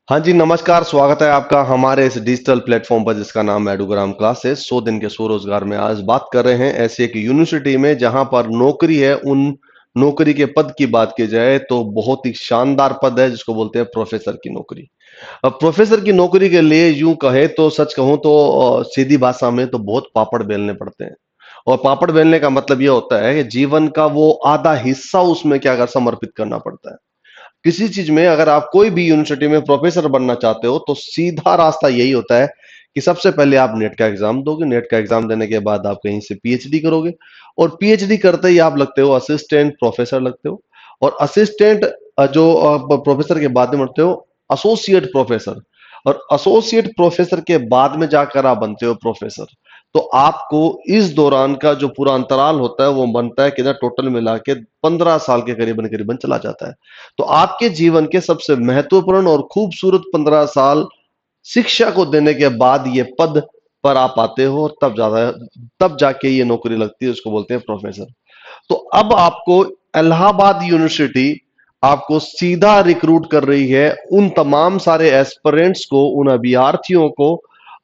हाँ जी, नमस्कार। स्वागत है आपका हमारे इस डिजिटल प्लेटफॉर्म पर जिसका नाम है एडुग्राम क्लासेस। 100 दिन के स्वरोजगार में आज बात कर रहे हैं ऐसी एक यूनिवर्सिटी में जहां पर नौकरी है। उन नौकरी के पद की बात की जाए तो बहुत ही शानदार पद है जिसको बोलते हैं प्रोफेसर की नौकरी। अब प्रोफेसर की नौकरी के लिए यूं कहे तो सच कहूं तो सीधी भाषा में तो बहुत पापड़ बेलने पड़ते हैं। और पापड़ बेलने का मतलब यह होता है कि जीवन का वो आधा हिस्सा उसमें क्या कर समर्पित करना पड़ता है। किसी चीज में अगर आप कोई भी यूनिवर्सिटी में प्रोफेसर बनना चाहते हो तो सीधा रास्ता यही होता है कि सबसे पहले आप नेट का एग्जाम दोगे। नेट का एग्जाम देने के बाद आप कहीं से पीएचडी करोगे और पीएचडी करते ही आप लगते हो असिस्टेंट प्रोफेसर लगते हो। और असिस्टेंट जो प्रोफेसर के बाद में बनते हो एसोसिएट प्रोफेसर। और एसोसिएट प्रोफेसर के बाद में जाकर आप बनते हो प्रोफेसर। तो आपको इस दौरान का जो पूरा अंतराल होता है वो बनता है कि ना टोटल मिला के 15 साल के करीबन करीबन चला जाता है। तो आपके जीवन के सबसे महत्वपूर्ण और खूबसूरत 15 साल शिक्षा को देने के बाद ये पद पर आप आते हो और तब जाके ये नौकरी लगती है, उसको बोलते हैं प्रोफेसर। तो अब आपको इलाहाबाद यूनिवर्सिटी आपको सीधा रिक्रूट कर रही है उन तमाम सारे एस्पिरेंट्स को, उन अभ्यर्थियों को,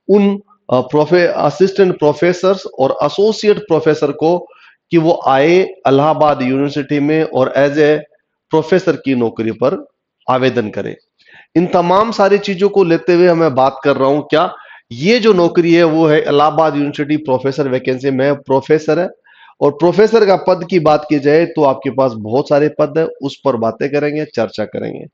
उन असिस्टेंट प्रोफेसर और एसोसिएट प्रोफेसर को कि वो आए इलाहाबाद यूनिवर्सिटी में और एज ए प्रोफेसर की नौकरी पर आवेदन करें। इन तमाम सारी चीजों को लेते हुए मैं बात कर रहा हूं क्या ये जो नौकरी है वो है इलाहाबाद यूनिवर्सिटी प्रोफेसर वैकेंसी में प्रोफेसर है। और प्रोफेसर का पद की बात की जाए तो आपके पास बहुत सारे पद है, उस पर बातें करेंगे, चर्चा करेंगे।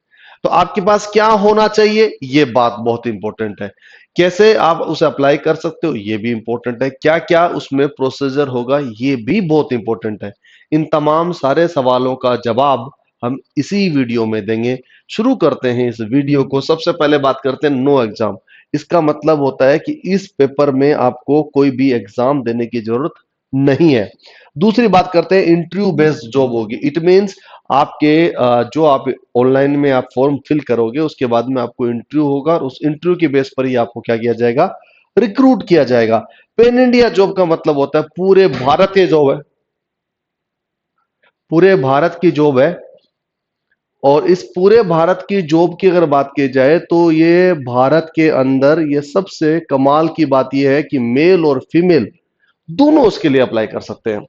तो आपके पास क्या होना चाहिए ये बात बहुत इंपॉर्टेंट है। कैसे आप उसे अप्लाई कर सकते हो ये भी इंपॉर्टेंट है। क्या क्या उसमें प्रोसीजर होगा ये भी बहुत इंपॉर्टेंट है। इन तमाम सारे सवालों का जवाब हम इसी वीडियो में देंगे। शुरू करते हैं इस वीडियो को। सबसे पहले बात करते हैं नो एग्जाम। इसका मतलब होता है कि इस पेपर में आपको कोई भी एग्जाम देने की जरूरत नहीं है। दूसरी बात करते हैं इंटरव्यू बेस्ड जॉब होगी। इट मींस आपके जो आप ऑनलाइन में आप फॉर्म फिल करोगे उसके बाद में आपको इंटरव्यू होगा और उस इंटरव्यू के बेस पर ही आपको क्या किया जाएगा, रिक्रूट किया जाएगा। पेन इंडिया जॉब का मतलब होता है पूरे भारत की जॉब है, पूरे भारत की जॉब है। और इस पूरे भारत की जॉब की अगर बात की जाए तो ये भारत के अंदर ये सबसे कमाल की बात ये है कि मेल और फीमेल दोनों उसके लिए अप्लाई कर सकते हैं।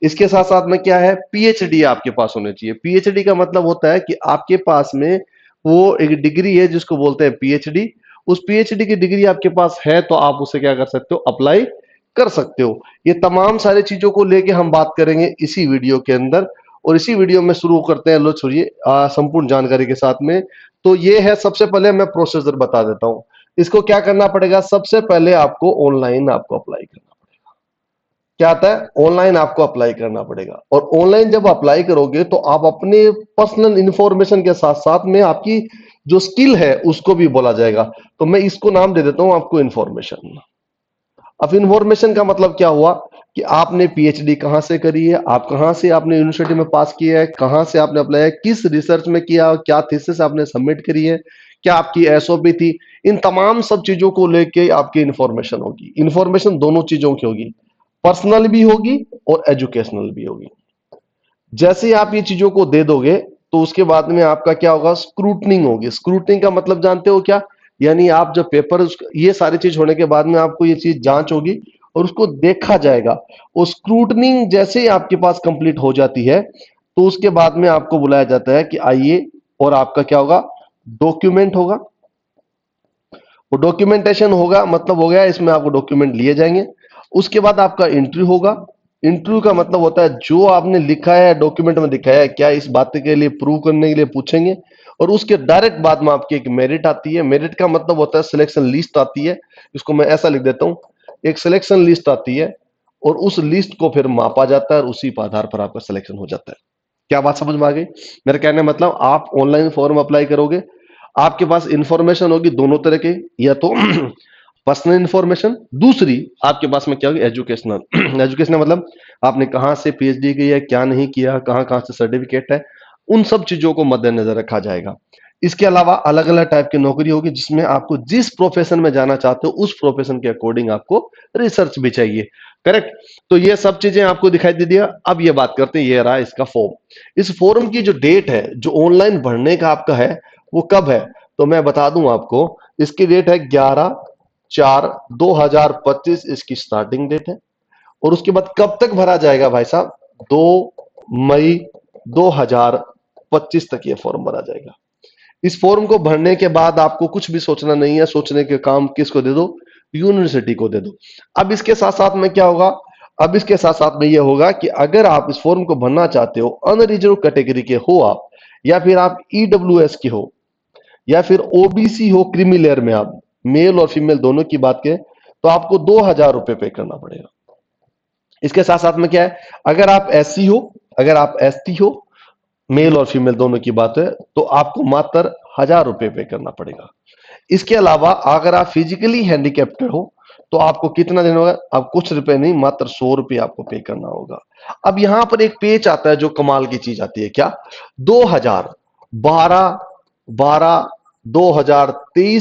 इसके साथ साथ में क्या है, पीएचडी आपके पास होनी चाहिए। पीएचडी का मतलब होता है कि आपके पास में वो एक डिग्री है जिसको बोलते हैं पीएचडी। उस पीएचडी की डिग्री आपके पास है तो आप उसे क्या कर सकते हो, अप्लाई कर सकते हो। ये तमाम सारी चीजों को लेके हम बात करेंगे इसी वीडियो के अंदर। और इसी वीडियो में शुरू करते हैं, लो छोड़िए संपूर्ण जानकारी के साथ में। तो ये है, सबसे पहले मैं प्रोसीजर बता देता हूं। इसको क्या करना पड़ेगा, सबसे पहले आपको ऑनलाइन आपको अप्लाई करना। क्या आता है, ऑनलाइन आपको अप्लाई करना पड़ेगा। और ऑनलाइन जब अप्लाई करोगे तो आप अपने पर्सनल इंफॉर्मेशन के साथ साथ में आपकी जो स्किल है उसको भी बोला जाएगा। तो मैं इसको नाम दे देता हूं आपको इंफॉर्मेशन। अब इंफॉर्मेशन का मतलब क्या हुआ कि आपने पीएचडी कहां से करी है, आप कहां से आपने यूनिवर्सिटी में पास किया है, कहां से आपने अप्लाई है, किस रिसर्च में किया, क्या थीसिस आपने सबमिट करी है, क्या आपकी एसओपी थी। इन तमाम सब चीजों को लेके आपकी इंफॉर्मेशन होगी। इंफॉर्मेशन दोनों चीजों की होगी, पर्सनल भी होगी और एजुकेशनल भी होगी। जैसे ही आप ये चीजों को दे दोगे तो उसके बाद में आपका क्या होगा, स्क्रूटनिंग होगी। स्क्रूटनिंग का मतलब जानते हो क्या, यानी आप जब पेपर ये सारी चीज होने के बाद में आपको ये चीज जांच होगी और उसको देखा जाएगा। और स्क्रूटनिंग जैसे ही आपके पास कंप्लीट हो जाती है तो उसके बाद में आपको बुलाया जाता है कि आइए, और आपका क्या होगा, डॉक्यूमेंट होगा। वो डॉक्यूमेंटेशन होगा, मतलब हो गया इसमें आपको डॉक्यूमेंट लिए जाएंगे। उसके बाद आपका इंटरव्यू होगा। इंटरव्यू का मतलब होता है जो आपने लिखा है डॉक्यूमेंट में दिखाया है क्या, इस बात के लिए प्रूव करने के लिए पूछेंगे। और उसके डायरेक्ट बाद में आपकी एक मेरिट आती है। मेरिट का मतलब होता है सिलेक्शन लिस्ट आती है। इसको मैं ऐसा लिख देता हूं, एक सिलेक्शन लिस्ट आती है और उस लिस्ट को फिर मापा जाता है और उसी के आधार पर आपका सिलेक्शन हो जाता है। क्या बात समझ में आ गई? मेरा कहने का मतलब आप ऑनलाइन फॉर्म अप्लाई करोगे, आपके पास इंफॉर्मेशन होगी दोनों तरह के, या तो पर्सनल इंफॉर्मेशन, दूसरी आपके पास में क्या होगी, एजुकेशनल। एजुकेशनल मतलब आपने कहां से पीएचडी की है, क्या नहीं किया, कहां कहां से सर्टिफिकेट है, उन सब चीजों को मद्देनजर रखा जाएगा। इसके अलावा अलग अलग टाइप की नौकरी होगी जिसमें आपको जिस प्रोफेशन में जाना चाहते हो उस प्रोफेशन के अकॉर्डिंग आपको रिसर्च भी चाहिए। करेक्ट। तो ये सब चीजें आपको दिखाई दे दिया। अब ये बात करते हैं, ये रहा इसका फॉर्म। इस फॉर्म की जो डेट है, जो ऑनलाइन भरने का आपका है, वो कब है, तो मैं बता दूं आपको, इसकी डेट है 11/4/2025 इसकी स्टार्टिंग डेट है। और उसके बाद कब तक भरा जाएगा भाई साहब? 2 मई 2025 तक ये फॉर्म भरा जाएगा। इस फॉर्म को भरने के बाद आपको कुछ भी सोचना नहीं है, सोचने के काम किसको दे दो? यूनिवर्सिटी को दे दो। अब इसके साथ साथ में क्या होगा? अब इसके साथ साथ में यह होगा कि अगर आप इस फॉर्म को भरना चाहते हो, अनरिजर्व कैटेगरी के हो आप, या फिर आप ईडब्ल्यूएस के हो, या फिर ओबीसी हो, क्रीमी लेयर में आप मेल और फीमेल दोनों की बात करें, तो आपको 2,000 रुपए पे करना पड़ेगा। इसके साथ साथ में क्या है, अगर आप एससी हो, अगर आप एसटी हो, मेल और फीमेल दोनों की बात है, तो आपको मात्र 1,000 रुपए पे करना पड़ेगा। इसके अलावा अगर आप फिजिकली हैंडीकैप्ड हो तो आपको कितना देना होगा? अब कुछ रुपए नहीं, मात्र 100 रुपए आपको पे करना होगा। अब यहां पर एक पेज आता है जो कमाल की चीज आती है, क्या? 2012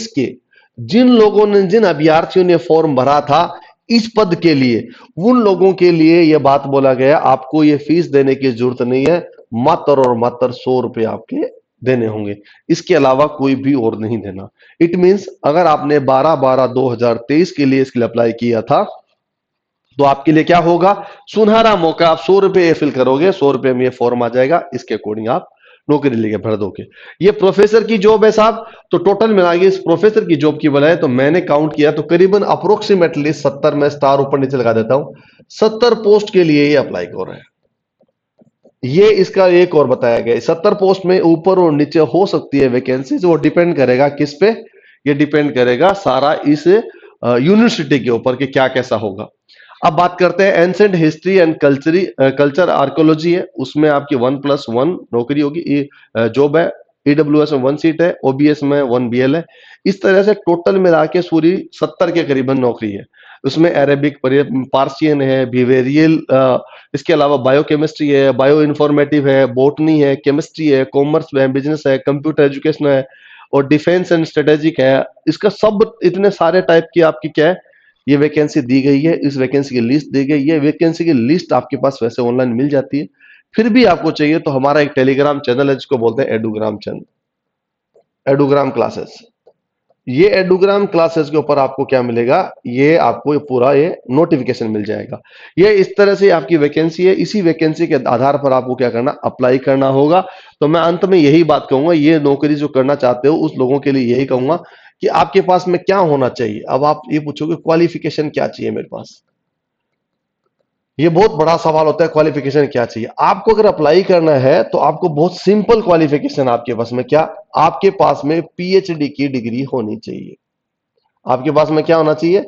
के जिन लोगों ने, जिन अभ्यर्थियों ने फॉर्म भरा था इस पद के लिए, उन लोगों के लिए यह बात बोला गया, आपको यह फीस देने की जरूरत नहीं है, मात्र और मात्र 100 रुपए आपके देने होंगे। इसके अलावा कोई भी और नहीं देना। इट मींस अगर आपने 12/12/2023 के लिए इसके लिए अप्लाई किया था, तो आपके लिए क्या होगा? सुनहरा मौका। आप 100 रुपए फिल करोगे, 100 रुपए में ये फॉर्म आ जाएगा, इसके अकॉर्डिंग आप नौकरी लेके भर दोगे। ये प्रोफेसर की जॉब है साहब, तो टोटल मिला के इस प्रोफेसर की जॉब की बनाए तो मैंने काउंट किया तो करीबन अप्रोक्सीमेटली 70, में स्टार ऊपर नीचे लगा देता हूं, 70 पोस्ट के लिए ये अप्लाई कर रहे हैं। ये इसका एक और बताया गया, 70 पोस्ट में ऊपर और नीचे हो सकती है वैकेंसीज, वो डिपेंड करेगा किस पे? ये डिपेंड करेगा सारा इस यूनिवर्सिटी के ऊपर कि क्या कैसा होगा। अब बात करते हैं ancient history and culture archaeology है, उसमें आपकी 1+1 नौकरी होगी, जॉब है। ईडब्ल्यूएस में 1 सीट है, ओबीएस में 1 बीएल है। इस तरह से टोटल मिला के पूरी 70 के करीबन नौकरी है। उसमें अरेबिक, पार्सियन है, बिहेवियरल, इसके अलावा बायोकेमिस्ट्री है, बायो इन्फॉर्मेटिव है, बॉटनी है, केमिस्ट्री है, कॉमर्स है, बिजनेस है, कंप्यूटर एजुकेशन है, और डिफेंस एंड स्ट्रेटेजिक है। इसका सब इतने सारे टाइप की आपकी क्या है, ये वैकेंसी दी गई है। इस वैकेंसी की लिस्ट दी गई है। वैकेंसी की लिस्ट आपके पास वैसे ऑनलाइन मिल जाती है, फिर भी आपको चाहिए तो हमारा एक टेलीग्राम चैनल है जिसको बोलते हैं एडुग्राम चैनल, एडुग्राम क्लासेस। ये एडुग्राम क्लासेस के ऊपर आपको क्या मिलेगा? ये आपको ये पूरा ये नोटिफिकेशन मिल जाएगा। ये इस तरह से आपकी वैकेंसी है, इसी वैकेंसी के आधार पर आपको क्या करना? अप्लाई करना होगा। तो मैं अंत में यही बात कहूंगा, ये नौकरी जो करना चाहते हो उस लोगों के लिए यही कहूंगा कि आपके पास में क्या होना चाहिए। अब आप ये पूछोगे क्वालिफिकेशन क्या चाहिए मेरे पास, ये बहुत बड़ा सवाल होता है, क्वालिफिकेशन क्या चाहिए। आपको अगर अप्लाई करना है तो आपको बहुत सिंपल क्वालिफिकेशन आपके पास में क्या? आपके पास में पीएचडी की डिग्री होनी चाहिए। आपके पास में क्या होना चाहिए?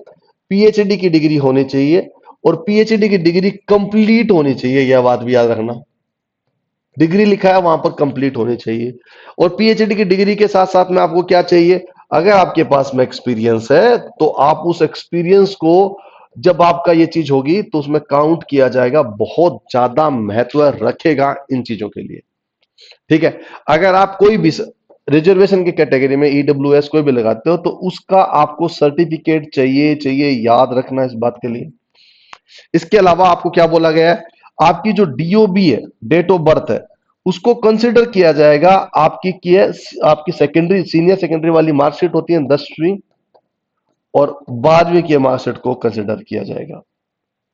पीएचडी की डिग्री होनी चाहिए, और पीएचडी की डिग्री कंप्लीट होनी चाहिए, यह बात भी याद रखना। डिग्री लिखा है वहां पर कंप्लीट होनी चाहिए। और पीएचडी की डिग्री के साथ साथ में आपको क्या चाहिए? अगर आपके पास में एक्सपीरियंस है तो आप उस एक्सपीरियंस को, जब आपका ये चीज होगी तो उसमें काउंट किया जाएगा, बहुत ज्यादा महत्व रखेगा इन चीजों के लिए। ठीक है, अगर आप कोई भी रिजर्वेशन की कैटेगरी में ईडब्ल्यूएस कोई भी लगाते हो तो उसका आपको सर्टिफिकेट चाहिए, याद रखना इस बात के लिए। इसके अलावा आपको क्या बोला गया है? आपकी जो डीओबी है, डेट ऑफ बर्थ है, उसको कंसिडर किया जाएगा। आपकी की है, आपकी सेकेंडरी, सीनियर सेकेंडरी वाली मार्कशीट होती है 10वीं और 12वीं की मार्कशीट को कंसिडर किया जाएगा।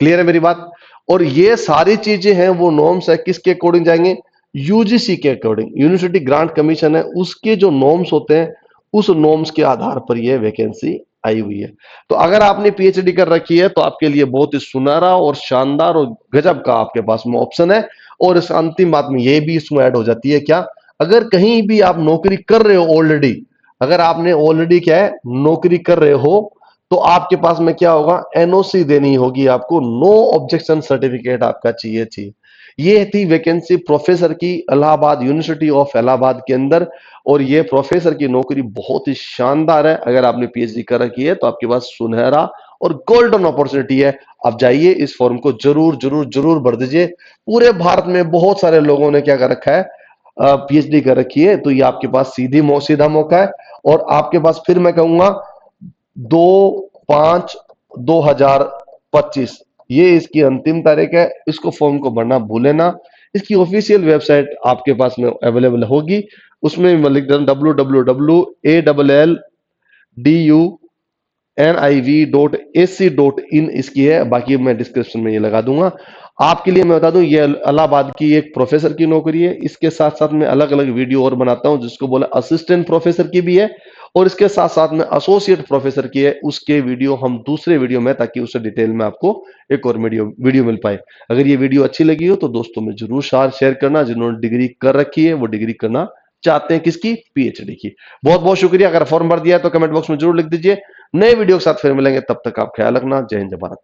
क्लियर है मेरी बात? और ये सारी चीजें हैं, वो नॉर्म्स है, किसके अकॉर्डिंग जाएंगे? यूजीसी के अकॉर्डिंग, यूनिवर्सिटी ग्रांट कमीशन है, उसके जो नॉर्म्स होते हैं उस नॉर्म्स के आधार पर ये वैकेंसी आई हुई है। तो अगर आपने पीएचडी कर रखी है तो आपके लिए बहुत ही सुनहरा और शानदार और गजब का आपके पास में ऑप्शन है। और इस अंतिम बात में ये भी इसमें ऐड हो जाती है क्या? अगर कहीं भी आप नौकरी कर रहे हो ऑलरेडी, अगर आपने ऑलरेडी क्या है नौकरी कर रहे हो, तो आपके पास में क्या होगा? एनओसी देनी होगी आपको, नो ऑब्जेक्शन सर्टिफिकेट आपका चाहिए। ये थी वैकेंसी प्रोफेसर की, इलाहाबाद, यूनिवर्सिटी ऑफ इलाहाबाद के अंदर। और ये प्रोफेसर की नौकरी बहुत ही शानदार है। अगर आपने पीएचडी कर रखी है तो आपके पास सुनहरा और गोल्डन अपॉर्चुनिटी है। आप जाइए, इस फॉर्म को जरूर जरूर जरूर भर दीजिए। पूरे भारत में बहुत सारे लोगों ने क्या कर रखा है? पीएचडी कर रखी है, तो ये आपके पास सीधा मौका है। और आपके पास फिर मैं कहूंगा 2/5/2025 ये इसकी अंतिम तारीख है। इसको फॉर्म को भरना भूले ना। इसकी ऑफिशियल वेबसाइट आपके पास में अवेलेबल होगी, उसमें मैं लिख देता हूं www.ALLDUNIV.AC.in इसकी है, बाकी मैं डिस्क्रिप्शन में ये लगा दूंगा। आपके लिए मैं बता दूं, ये इलाहाबाद की एक प्रोफेसर की नौकरी है। इसके साथ साथ मैं अलग अलग वीडियो और बनाता हूं, जिसको बोला असिस्टेंट प्रोफेसर की भी है, और इसके साथ साथ में एसोसिएट प्रोफेसर की है। उसके वीडियो हम दूसरे वीडियो में, ताकि उससे डिटेल में आपको एक और वीडियो मिल पाए। अगर ये वीडियो अच्छी लगी हो तो दोस्तों में जरूर शेयर करना। जिन्होंने डिग्री कर रखी है वो डिग्री करना चाहते हैं, किसकी? पीएचडी की। बहुत बहुत शुक्रिया। अगर फॉर्म भर दिया है तो कमेंट बॉक्स में जरूर लिख दीजिए। नए वीडियो के साथ फिर मिलेंगे, तब तक आप ख्याल रखना। जय हिंद, जय भारत।